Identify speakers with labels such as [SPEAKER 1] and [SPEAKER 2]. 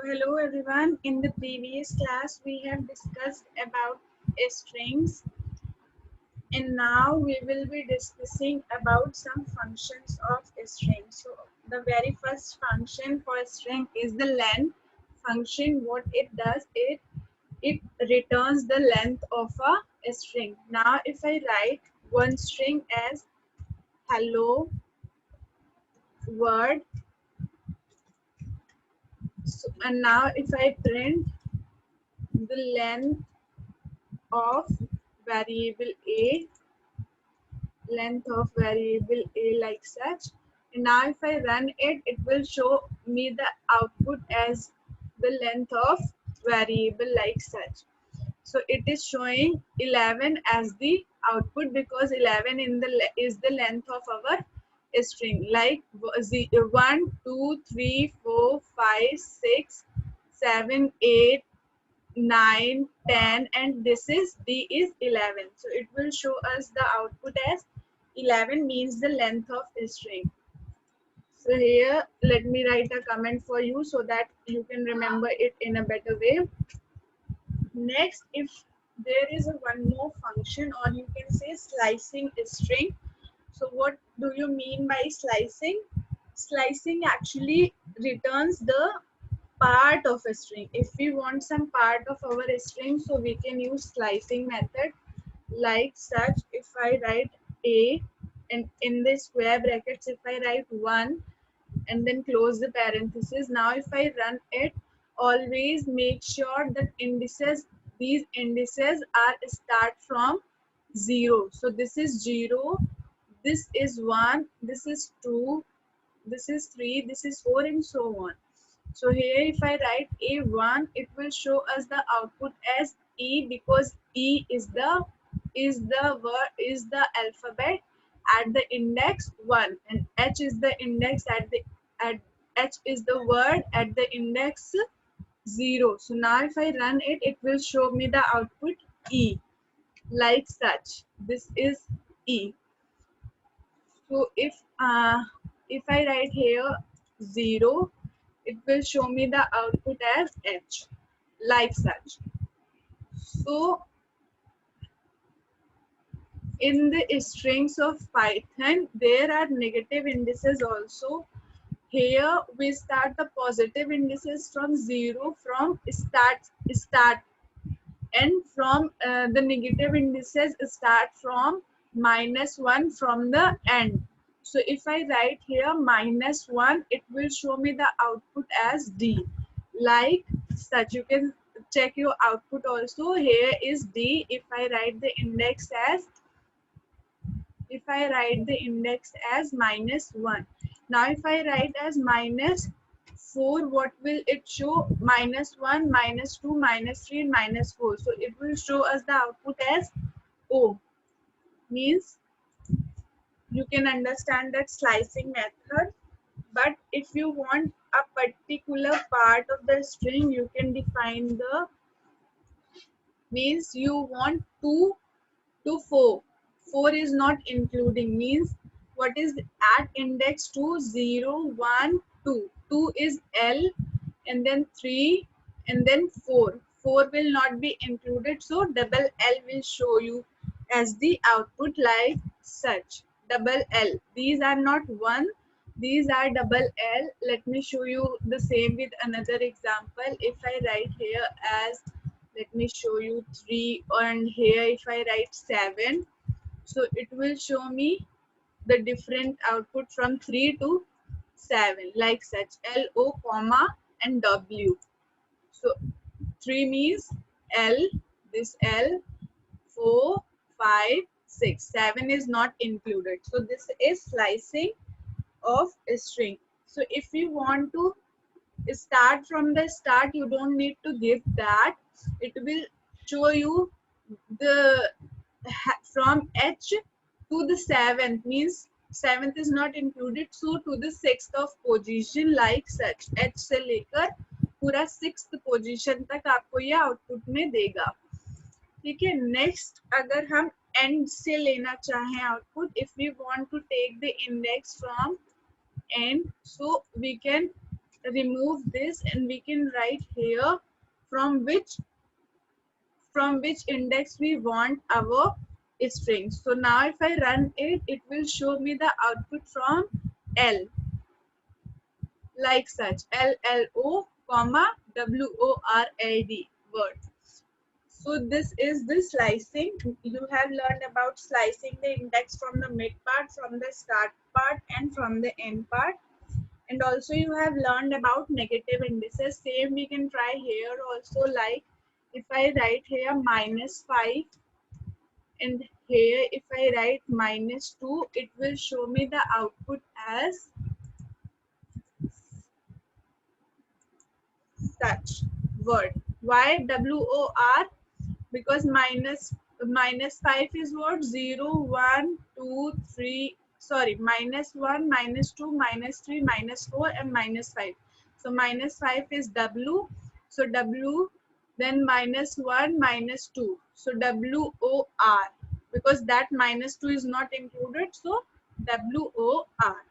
[SPEAKER 1] hello everyone. In the previous class, we have discussed about strings, and now we will be discussing about some functions of string. So, the very first function for string is the length function. What it does, it returns the length of a string. Now, if I write one string as hello word, and now if I print the length of variable a, length of variable a like such, and now if I run it, it will show me the output as the length of variable like such. So it is showing 11 as the output because 11 is the length of our string, like 1 2 3 4 5 6 7 8 9 10, and this is d is 11. So it will show us the output as 11 means the length of a string. So here let me write a comment for you so that you can remember it in a better way. Next, if there is one more function, or you can say slicing a string. So what do you mean by slicing? Slicing actually returns the part of a string. If we want some part of our string, so we can use slicing method like such. If I write a, and in the square brackets if I write 1 and then close the parenthesis, now if I run it, always make sure that these indices are start from 0. So this is 0, this is 1, this is 2, this is 3, this is 4, and so on. So here if I write A1, it will show us the output as E, because E is the alphabet at the index 1, and H is the index at H is the word at the index 0. So now if I run it, it will show me the output E like such. This is E. So if I write here 0, it will show me the output as H like such. So in the strings of Python, there are negative indices also. Here we start the positive indices from 0 from start, and from the negative indices start from -1 from the end. So if I write here -1, it will show me the output as D like such. You can check your output also. Here is D. If I write the index as -1. Now if I write as -4, what will it show? -1, -2, -3, and -4. So it will show us the output as O. Means you can understand that slicing method. But if you want a particular part of the string, you can define the, means you want 2 to 4. 4 is not including, means what is at index 2, 0, 1, 2. 2 is L, and then 3, and then 4. 4 will not be included, so double L will show you as the output like such. Double L. These are not 1, these are double L. Let me show you the same with another example. If I write here as, let me show you 3, and here if I write 7, so it will show me the different output from 3 to 7 like such. L, O, comma, and W. So 3 means L, this L, 4, 5, 6. 7 is not included. So this is slicing of a string. So if you want to start from the start, you don't need to give that. It will show you the from H to the 7th, means 7th is not included, so to the 6th of position like such. H से लेकर पूरा 6th position तक आपको ये output में देगा. ठीक है. नेक्स्ट अगर हम एंड से लेना चाहें output, if we want to take the index from end, so we can remove this and we can write here from which index we want our string. So now if I run it, it will show me the output from L, like such, LLO, comma, WORLD word. So this is the slicing. You have learned about slicing the index from the mid part, from the start part, and from the end part. And also you have learned about negative indices. Same we can try here also, like if I write here -5 and here if I write -2, it will show me the output as such word. Why WOR? Because minus 5 is what? 0, 1, 2, 3. Sorry, -1, -2, -3, -4, and -5. So -5 is W. So W, then -1, -2. So WOR. Because that -2 is not included. So WOR.